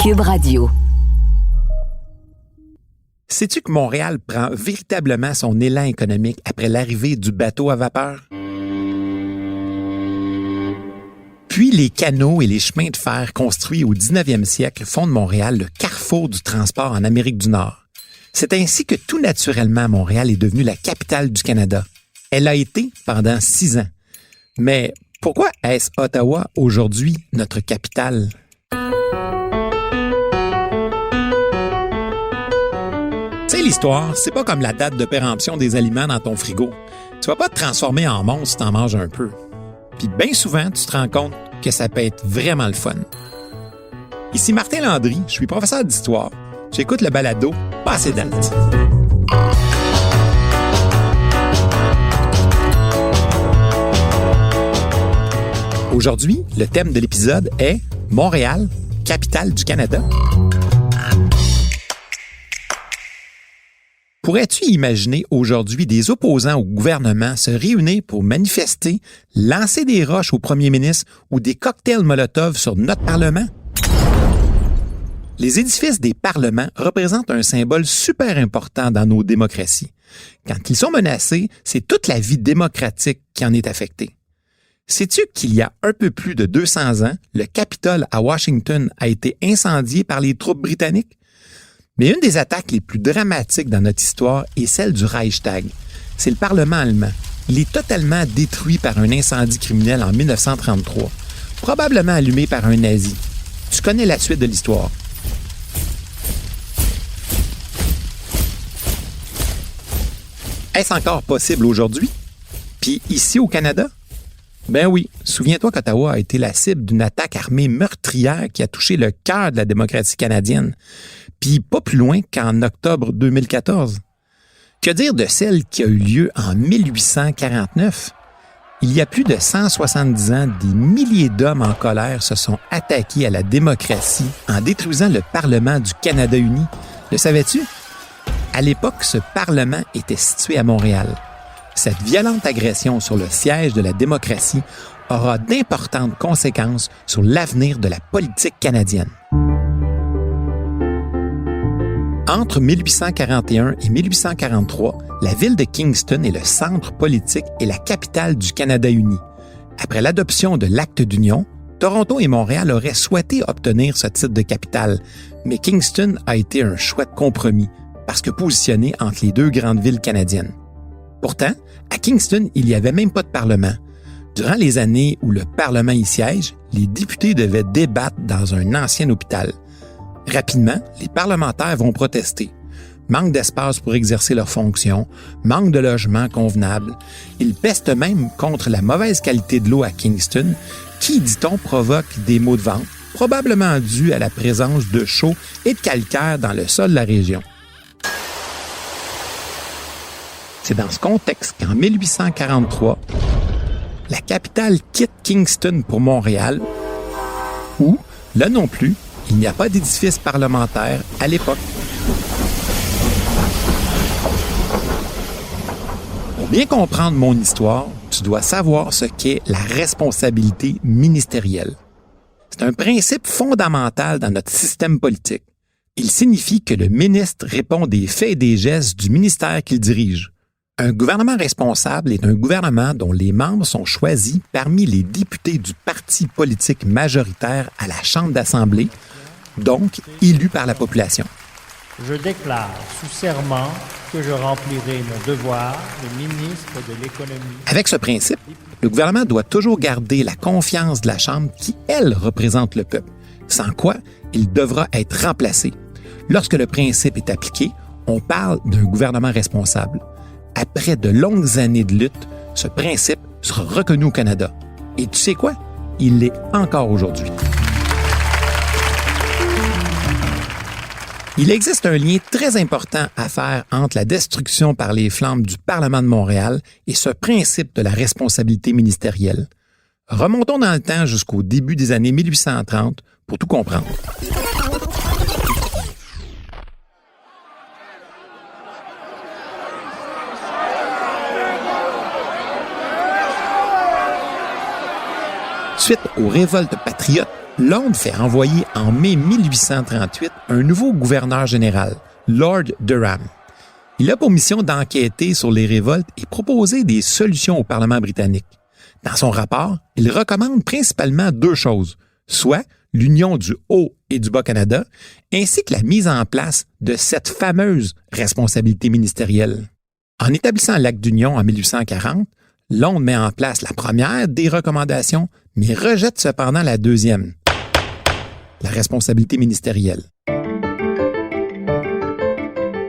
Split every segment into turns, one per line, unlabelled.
Cube Radio.
Sais-tu que Montréal prend véritablement son élan économique après l'arrivée du bateau à vapeur? Puis les canaux et les chemins de fer construits au 19e siècle font de Montréal le carrefour du transport en Amérique du Nord. C'est ainsi que tout naturellement Montréal est devenue la capitale du Canada. Elle l'a été pendant 6 ans. Mais pourquoi est-ce Ottawa aujourd'hui notre capitale? Tu sais, l'histoire, c'est pas comme la date de péremption des aliments dans ton frigo. Tu vas pas te transformer en monstre si t'en manges un peu. Puis bien souvent, tu te rends compte que ça peut être vraiment le fun. Ici Martin Landry, je suis professeur d'histoire. J'écoute le balado Passé date. Aujourd'hui, le thème de l'épisode est Montréal, capitale du Canada. Pourrais-tu imaginer aujourd'hui des opposants au gouvernement se réunir pour manifester, lancer des roches au premier ministre ou des cocktails Molotov sur notre Parlement? Les édifices des parlements représentent un symbole super important dans nos démocraties. Quand ils sont menacés, c'est toute la vie démocratique qui en est affectée. Sais-tu qu'il y a un peu plus de 200 ans, le Capitole à Washington a été incendié par les troupes britanniques? Mais une des attaques les plus dramatiques dans notre histoire est celle du Reichstag. C'est le Parlement allemand. Il est totalement détruit par un incendie criminel en 1933, probablement allumé par un nazi. Tu connais la suite de l'histoire. Est-ce encore possible aujourd'hui? Puis ici au Canada? Ben oui, souviens-toi qu'Ottawa a été la cible d'une attaque armée meurtrière qui a touché le cœur de la démocratie canadienne, puis pas plus loin qu'en octobre 2014. Que dire de celle qui a eu lieu en 1849? Il y a plus de 170 ans, des milliers d'hommes en colère se sont attaqués à la démocratie en détruisant le Parlement du Canada uni. Le savais-tu? À l'époque, ce Parlement était situé à Montréal. Cette violente agression sur le siège de la démocratie aura d'importantes conséquences sur l'avenir de la politique canadienne. Entre 1841 et 1843, la ville de Kingston est le centre politique et la capitale du Canada uni. Après l'adoption de l'Acte d'union, Toronto et Montréal auraient souhaité obtenir ce titre de capitale, mais Kingston a été un chouette compromis parce que positionné entre les deux grandes villes canadiennes. Pourtant, à Kingston, il n'y avait même pas de Parlement. Durant les années où le Parlement y siège, les députés devaient débattre dans un ancien hôpital. Rapidement, les parlementaires vont protester. Manque d'espace pour exercer leurs fonctions, manque de logements convenables. Ils pestent même contre la mauvaise qualité de l'eau à Kingston, qui, dit-on, provoque des maux de ventre, probablement dus à la présence de chaux et de calcaire dans le sol de la région. C'est dans ce contexte qu'en 1843, la capitale quitte Kingston pour Montréal, où, là non plus, il n'y a pas d'édifice parlementaire à l'époque. Pour bien comprendre mon histoire, tu dois savoir ce qu'est la responsabilité ministérielle. C'est un principe fondamental dans notre système politique. Il signifie que le ministre répond des faits et des gestes du ministère qu'il dirige. Un gouvernement responsable est un gouvernement dont les membres sont choisis parmi les députés du parti politique majoritaire à la Chambre d'Assemblée, donc élus par la population.
Je déclare sous serment que je remplirai mon devoir de ministre de l'Économie.
Avec ce principe, le gouvernement doit toujours garder la confiance de la Chambre qui, elle, représente le peuple, sans quoi il devra être remplacé. Lorsque le principe est appliqué, on parle d'un gouvernement responsable. Après de longues années de lutte, ce principe sera reconnu au Canada. Et tu sais quoi? Il l'est encore aujourd'hui. Il existe un lien très important à faire entre la destruction par les flammes du Parlement de Montréal et ce principe de la responsabilité ministérielle. Remontons dans le temps jusqu'au début des années 1830 pour tout comprendre. Suite aux révoltes patriotes Londres fait envoyer en mai 1838 un nouveau gouverneur général, Lord Durham. Il a pour mission d'enquêter sur les révoltes et proposer des solutions au Parlement britannique. Dans son rapport, il recommande principalement deux choses, soit l'union du Haut et du Bas-Canada, ainsi que la mise en place de cette fameuse responsabilité ministérielle. En établissant l'acte d'union en 1840, Londres met en place la première des recommandations, mais rejette cependant la deuxième, la responsabilité ministérielle.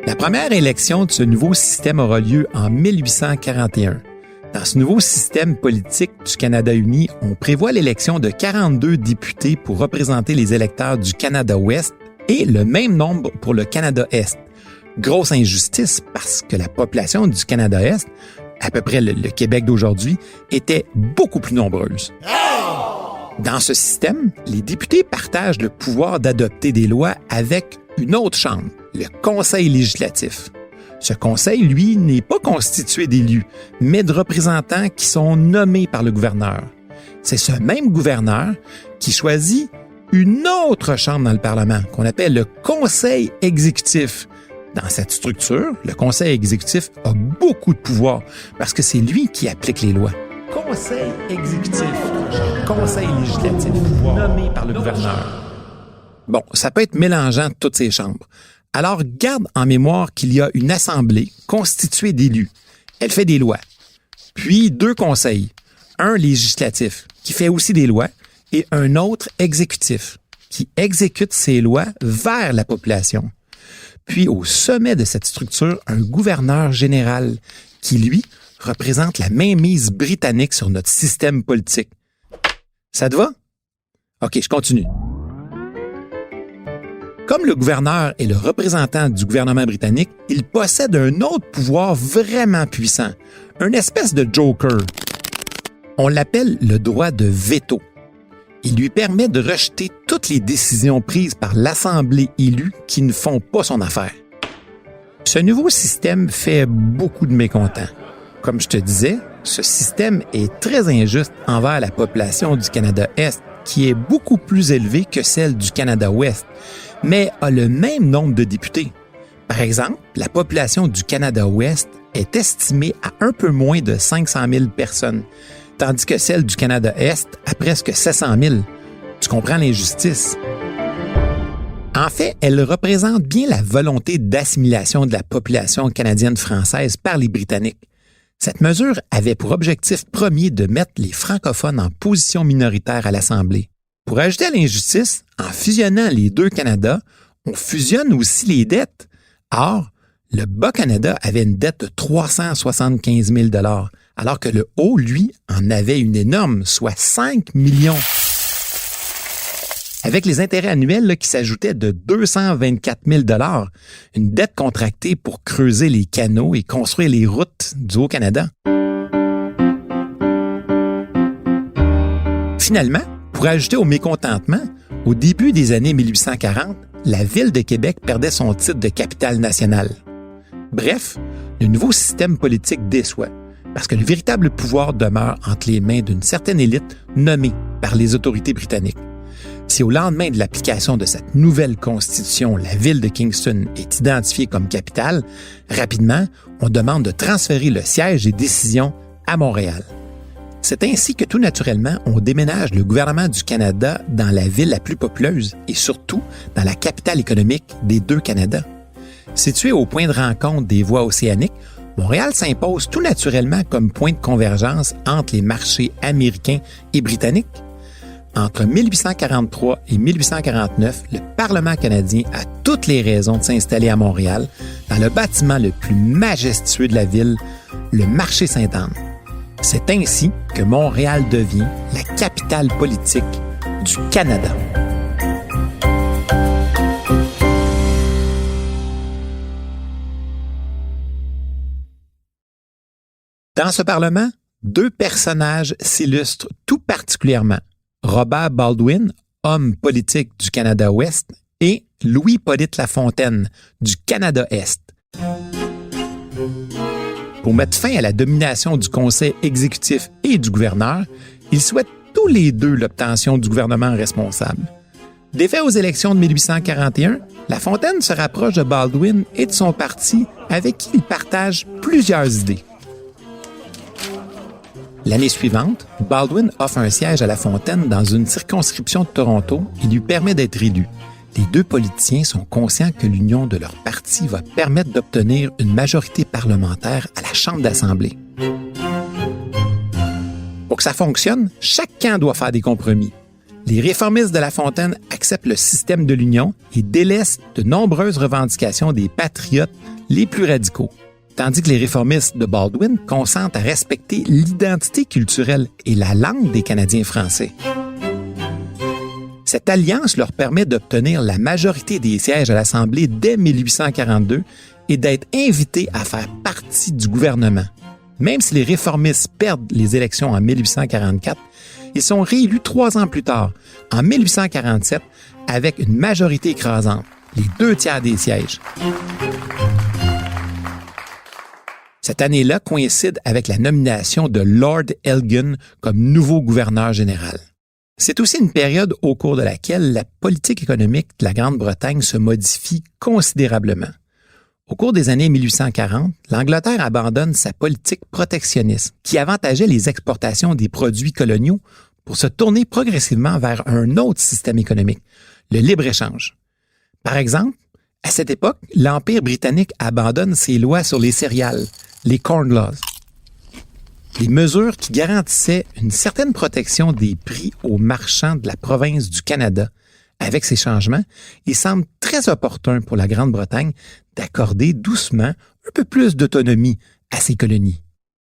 La première élection de ce nouveau système aura lieu en 1841. Dans ce nouveau système politique du Canada uni, on prévoit l'élection de 42 députés pour représenter les électeurs du Canada-Ouest et le même nombre pour le Canada-Est. Grosse injustice parce que la population du Canada-Est, à peu près le Québec d'aujourd'hui, était beaucoup plus nombreuse. Dans ce système, les députés partagent le pouvoir d'adopter des lois avec une autre chambre, le Conseil législatif. Ce conseil, lui, n'est pas constitué d'élus, mais de représentants qui sont nommés par le gouverneur. C'est ce même gouverneur qui choisit une autre chambre dans le Parlement, qu'on appelle le Conseil exécutif. Dans cette structure, le Conseil exécutif a beaucoup de pouvoir parce que c'est lui qui applique les lois. Conseil exécutif, Conseil législatif, nommé par le gouverneur. Bon, ça peut être mélangeant de toutes ces chambres. Alors, garde en mémoire qu'il y a une assemblée constituée d'élus. Elle fait des lois. Puis deux conseils. Un législatif, qui fait aussi des lois, et un autre exécutif, qui exécute ces lois vers la population. Puis, au sommet de cette structure, un gouverneur général, qui, lui, représente la mainmise britannique sur notre système politique. Ça te va? OK, je continue. Comme le gouverneur est le représentant du gouvernement britannique, il possède un autre pouvoir vraiment puissant, une espèce de joker. On l'appelle le droit de veto. Il lui permet de rejeter toutes les décisions prises par l'Assemblée élue qui ne font pas son affaire. Ce nouveau système fait beaucoup de mécontents. Comme je te disais, ce système est très injuste envers la population du Canada-Est, qui est beaucoup plus élevée que celle du Canada-Ouest, mais a le même nombre de députés. Par exemple, la population du Canada-Ouest est estimée à un peu moins de 500 000 personnes, tandis que celle du Canada-Est a presque 700 000. Tu comprends l'injustice? En fait, elle représente bien la volonté d'assimilation de la population canadienne-française par les Britanniques. Cette mesure avait pour objectif premier de mettre les francophones en position minoritaire à l'Assemblée. Pour ajouter à l'injustice, en fusionnant les deux Canada, on fusionne aussi les dettes. Or, le Bas-Canada avait une dette de 375 000 $, alors que le Haut, lui, en avait une énorme, soit 5 millions. Avec les intérêts annuels qui s'ajoutaient de 224 000 $, une dette contractée pour creuser les canaux et construire les routes du Haut-Canada. Finalement, pour ajouter au mécontentement, au début des années 1840, la ville de Québec perdait son titre de capitale nationale. Bref, le nouveau système politique déçoit, parce que le véritable pouvoir demeure entre les mains d'une certaine élite nommée par les autorités britanniques. Si au lendemain de l'application de cette nouvelle constitution, la ville de Kingston est identifiée comme capitale, rapidement, on demande de transférer le siège des décisions à Montréal. C'est ainsi que tout naturellement, on déménage le gouvernement du Canada dans la ville la plus populeuse et surtout dans la capitale économique des deux Canadas. Situé au point de rencontre des voies océaniques, Montréal s'impose tout naturellement comme point de convergence entre les marchés américains et britanniques. Entre 1843 et 1849, le Parlement canadien a toutes les raisons de s'installer à Montréal, dans le bâtiment le plus majestueux de la ville, le Marché Sainte-Anne. C'est ainsi que Montréal devient la capitale politique du Canada. Dans ce Parlement, deux personnages s'illustrent tout particulièrement. Robert Baldwin, homme politique du Canada-Ouest, et Louis-Hippolyte Lafontaine, du Canada-Est. Pour mettre fin à la domination du conseil exécutif et du gouverneur, il souhaite tous les deux l'obtention du gouvernement responsable. Défait aux élections de 1841, La Fontaine se rapproche de Baldwin et de son parti avec qui il partage plusieurs idées. L'année suivante, Baldwin offre un siège à La Fontaine dans une circonscription de Toronto et lui permet d'être élu. Les deux politiciens sont conscients que l'union de leur parti va permettre d'obtenir une majorité parlementaire à la Chambre d'Assemblée. Pour que ça fonctionne, chaque camp doit faire des compromis. Les réformistes de La Fontaine acceptent le système de l'Union et délaissent de nombreuses revendications des patriotes les plus radicaux, tandis que les réformistes de Baldwin consentent à respecter l'identité culturelle et la langue des Canadiens français. Cette alliance leur permet d'obtenir la majorité des sièges à l'Assemblée dès 1842 et d'être invités à faire partie du gouvernement. Même si les réformistes perdent les élections en 1844, ils sont réélus 3 ans plus tard, en 1847, avec une majorité écrasante, les 2/3 des sièges. Cette année-là coïncide avec la nomination de Lord Elgin comme nouveau gouverneur général. C'est aussi une période au cours de laquelle la politique économique de la Grande-Bretagne se modifie considérablement. Au cours des années 1840, l'Angleterre abandonne sa politique protectionniste qui avantageait les exportations des produits coloniaux pour se tourner progressivement vers un autre système économique, le libre-échange. Par exemple, à cette époque, l'Empire britannique abandonne ses lois sur les céréales, les Corn Laws. Des mesures qui garantissaient une certaine protection des prix aux marchands de la province du Canada. Avec ces changements, il semble très opportun pour la Grande-Bretagne d'accorder doucement un peu plus d'autonomie à ses colonies.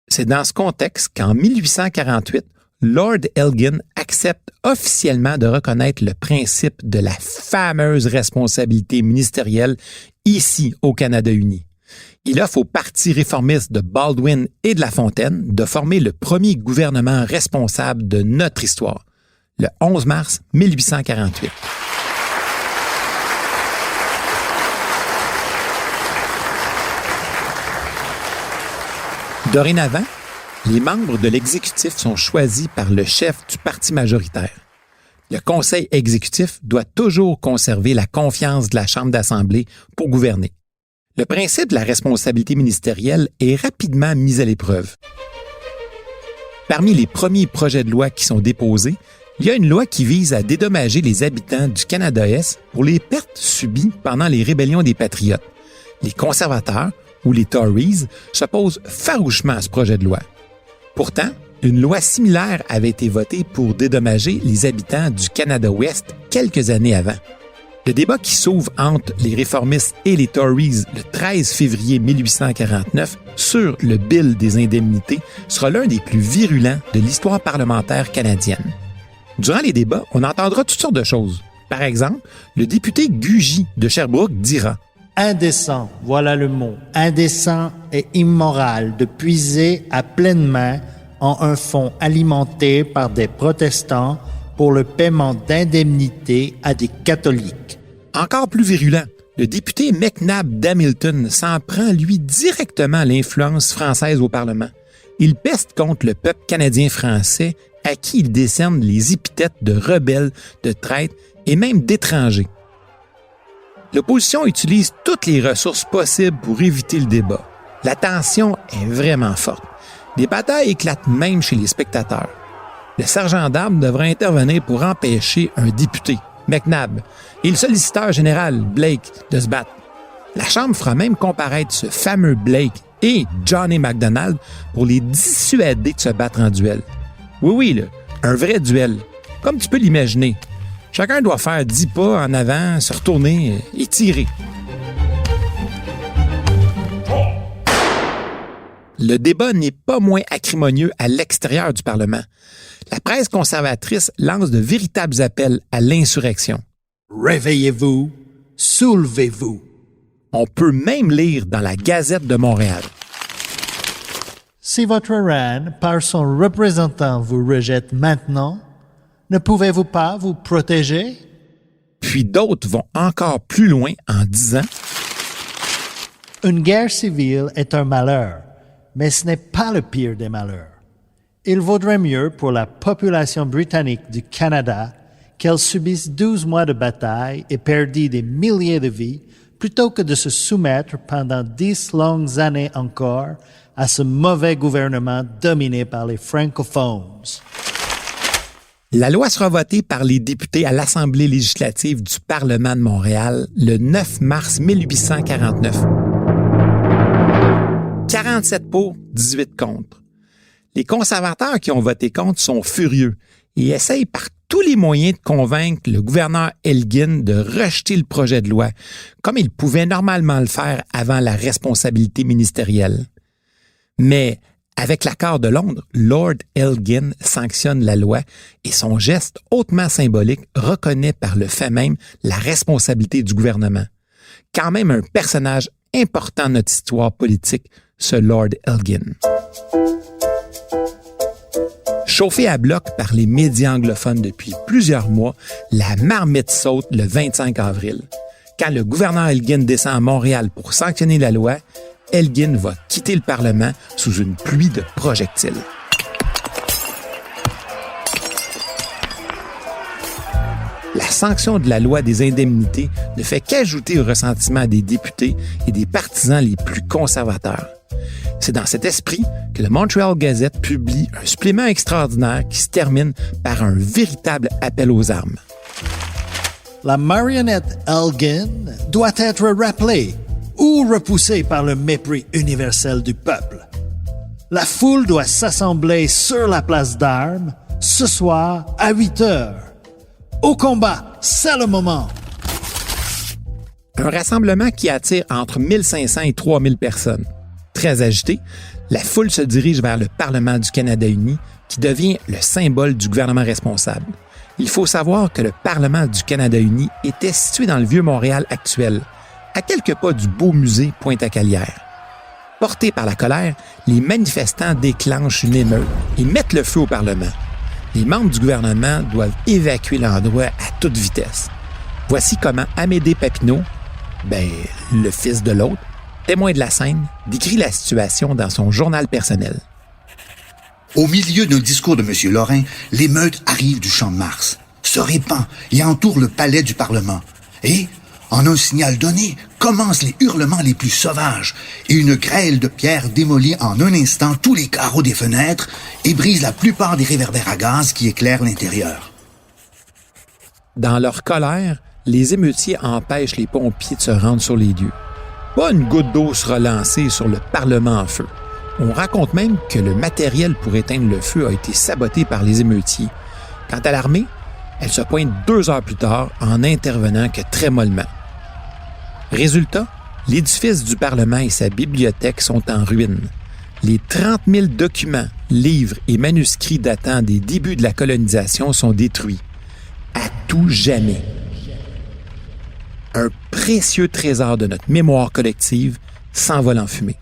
C'est dans ce contexte qu'en 1848, Lord Elgin accepte officiellement de reconnaître le principe de la fameuse responsabilité ministérielle ici au Canada uni. Il offre au Parti réformiste de Baldwin et de La Fontaine de former le premier gouvernement responsable de notre histoire, le 11 mars 1848. Dorénavant, les membres de l'exécutif sont choisis par le chef du parti majoritaire. Le conseil exécutif doit toujours conserver la confiance de la Chambre d'Assemblée pour gouverner. Le principe de la responsabilité ministérielle est rapidement mis à l'épreuve. Parmi les premiers projets de loi qui sont déposés, il y a une loi qui vise à dédommager les habitants du Canada-Est pour les pertes subies pendant les rébellions des Patriotes. Les conservateurs, ou les Tories, s'opposent farouchement à ce projet de loi. Pourtant, une loi similaire avait été votée pour dédommager les habitants du Canada-Ouest quelques années avant. Le débat qui s'ouvre entre les réformistes et les Tories le 13 février 1849 sur le Bill des indemnités sera l'un des plus virulents de l'histoire parlementaire canadienne. Durant les débats, on entendra toutes sortes de choses. Par exemple, le député Gugy de Sherbrooke dira «
Indécent, voilà le mot, indécent et immoral de puiser à pleine main en un fonds alimenté par des protestants pour le paiement d'indemnités à des catholiques. » Encore plus virulent, le député McNabb d'Hamilton s'en prend, lui, directement à l'influence française au Parlement. Il peste contre le peuple canadien-français à qui il décerne les épithètes de rebelles, de traîtres et même d'étrangers. L'opposition utilise toutes les ressources possibles pour éviter le débat. La tension est vraiment forte. Des batailles éclatent même chez les spectateurs. Le sergent d'armes devra intervenir pour empêcher un député, McNabb, et le solliciteur général, Blake, de se battre. La Chambre fera même comparaître ce fameux Blake et Johnny MacDonald pour les dissuader de se battre en duel. Oui, là, un vrai duel, comme tu peux l'imaginer. Chacun doit faire 10 pas en avant, se retourner et tirer. Le débat n'est pas moins acrimonieux à l'extérieur du Parlement. La presse conservatrice lance de véritables appels à l'insurrection.
Réveillez-vous, soulevez-vous.
On peut même lire dans la Gazette de Montréal.
Si votre reine, par son représentant, vous rejette maintenant, ne pouvez-vous pas vous protéger?
Puis d'autres vont encore plus loin en disant
Une guerre civile est un malheur, mais ce n'est pas le pire des malheurs. Il vaudrait mieux pour la population britannique du Canada qu'elle subisse 12 mois de bataille et perdit des milliers de vies plutôt que de se soumettre pendant 10 longues années encore à ce mauvais gouvernement dominé par les francophones.
La loi sera votée par les députés à l'Assemblée législative du Parlement de Montréal le 9 mars 1849. 47 pour, 18 contre. Les conservateurs qui ont voté contre sont furieux et essayent par tous les moyens de convaincre le gouverneur Elgin de rejeter le projet de loi, comme il pouvait normalement le faire avant la responsabilité ministérielle. Mais avec l'accord de Londres, Lord Elgin sanctionne la loi et son geste hautement symbolique reconnaît par le fait même la responsabilité du gouvernement. Quand même un personnage important de notre histoire politique, ce Lord Elgin. Chauffée à bloc par les médias anglophones depuis plusieurs mois, la marmite saute le 25 avril. Quand le gouverneur Elgin descend à Montréal pour sanctionner la loi, Elgin va quitter le Parlement sous une pluie de projectiles. La sanction de la loi des indemnités ne fait qu'ajouter au ressentiment des députés et des partisans les plus conservateurs. C'est dans cet esprit que le Montreal Gazette publie un supplément extraordinaire qui se termine par un véritable appel aux armes.
La marionnette Elgin doit être rappelée ou repoussée par le mépris universel du peuple. La foule doit s'assembler sur la place d'armes ce soir à 8 heures. Au combat, c'est le moment!
Un rassemblement qui attire entre 1500 et 3000 personnes. Très agité, la foule se dirige vers le Parlement du Canada uni, qui devient le symbole du gouvernement responsable. Il faut savoir que le Parlement du Canada uni était situé dans le Vieux-Montréal actuel, à quelques pas du beau musée Pointe-à-Calière. Portés par la colère, les manifestants déclenchent une émeute et mettent le feu au Parlement. Les membres du gouvernement doivent évacuer l'endroit à toute vitesse. Voici comment Amédée Papineau, le fils de l'autre, témoin de la scène, décrit la situation dans son journal personnel.
Au milieu d'un discours de M. Lorrain, l'émeute arrive du Champ de Mars, se répand et entoure le palais du Parlement. Et, en un signal donné, commencent les hurlements les plus sauvages et une grêle de pierres démolit en un instant tous les carreaux des fenêtres et brise la plupart des réverbères à gaz qui éclairent l'intérieur.
Dans leur colère, les émeutiers empêchent les pompiers de se rendre sur les lieux. Pas une goutte d'eau sera lancée sur le Parlement en feu. On raconte même que le matériel pour éteindre le feu a été saboté par les émeutiers. Quant à l'armée, elle se pointe 2 heures plus tard en n'intervenant que très mollement. Résultat, l'édifice du Parlement et sa bibliothèque sont en ruine. Les 30 000 documents, livres et manuscrits datant des débuts de la colonisation sont détruits. À tout jamais. Un précieux trésor de notre mémoire collective s'envole en fumée.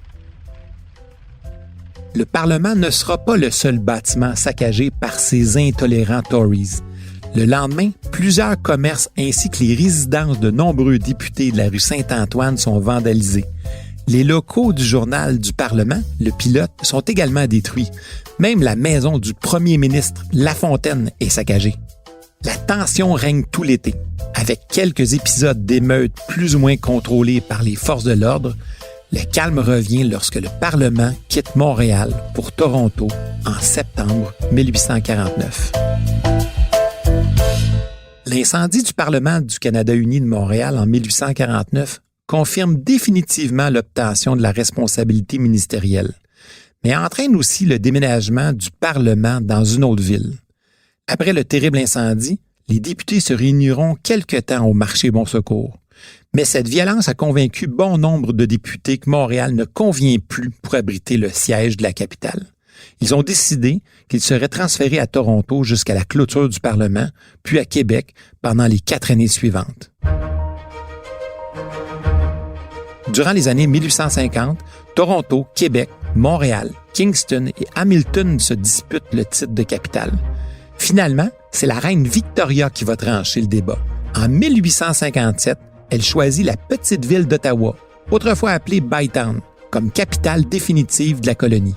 Le Parlement ne sera pas le seul bâtiment saccagé par ces intolérants Tories. Le lendemain, plusieurs commerces ainsi que les résidences de nombreux députés de la rue Saint-Antoine sont vandalisés. Les locaux du journal du Parlement, le Pilote, sont également détruits. Même la maison du premier ministre, Lafontaine, est saccagée. La tension règne tout l'été. Avec quelques épisodes d'émeutes plus ou moins contrôlés par les forces de l'ordre, le calme revient lorsque le Parlement quitte Montréal pour Toronto en septembre 1849. L'incendie du Parlement du Canada uni de Montréal en 1849 confirme définitivement l'obtention de la responsabilité ministérielle, mais entraîne aussi le déménagement du Parlement dans une autre ville. Après le terrible incendie, les députés se réuniront quelque temps au marché Bon Secours. Mais cette violence a convaincu bon nombre de députés que Montréal ne convient plus pour abriter le siège de la capitale. Ils ont décidé qu'ils seraient transférés à Toronto jusqu'à la clôture du Parlement, puis à Québec pendant les 4 années suivantes. Durant les années 1850, Toronto, Québec, Montréal, Kingston et Hamilton se disputent le titre de capitale. Finalement, c'est la reine Victoria qui va trancher le débat. En 1857, elle choisit la petite ville d'Ottawa, autrefois appelée Bytown, comme capitale définitive de la colonie.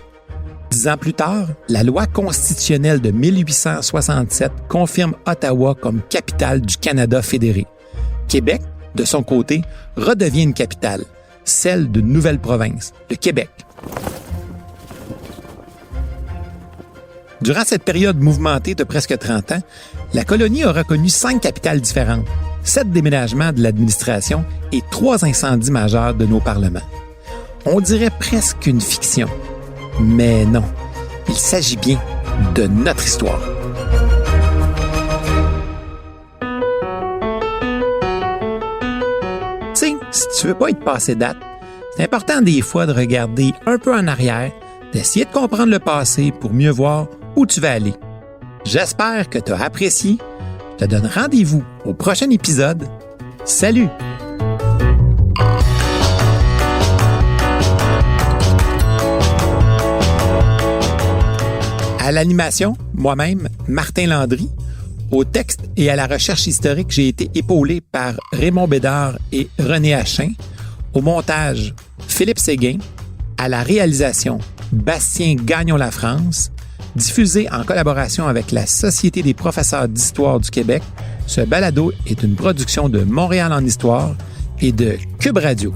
10 ans plus tard, la loi constitutionnelle de 1867 confirme Ottawa comme capitale du Canada fédéré. Québec, de son côté, redevient une capitale, celle d'une nouvelle province, le Québec. Durant cette période mouvementée de presque 30 ans, la colonie aura connu 5 capitales différentes, 7 déménagements de l'administration et 3 incendies majeurs de nos parlements. On dirait presque une fiction. Mais non, il s'agit bien de notre histoire. Tu sais, si tu veux pas être passé date, c'est important des fois de regarder un peu en arrière, d'essayer de comprendre le passé pour mieux voir où tu vas aller. J'espère que tu as apprécié. Je te donne rendez-vous au prochain épisode. Salut! À l'animation, moi-même, Martin Landry. Au texte et à la recherche historique, j'ai été épaulé par Raymond Bédard et René Achin. Au montage, Philippe Séguin. À la réalisation, Bastien Gagnon-Lafrance. Diffusé en collaboration avec la Société des professeurs d'histoire du Québec, ce balado est une production de Montréal en Histoire et de Cube Radio.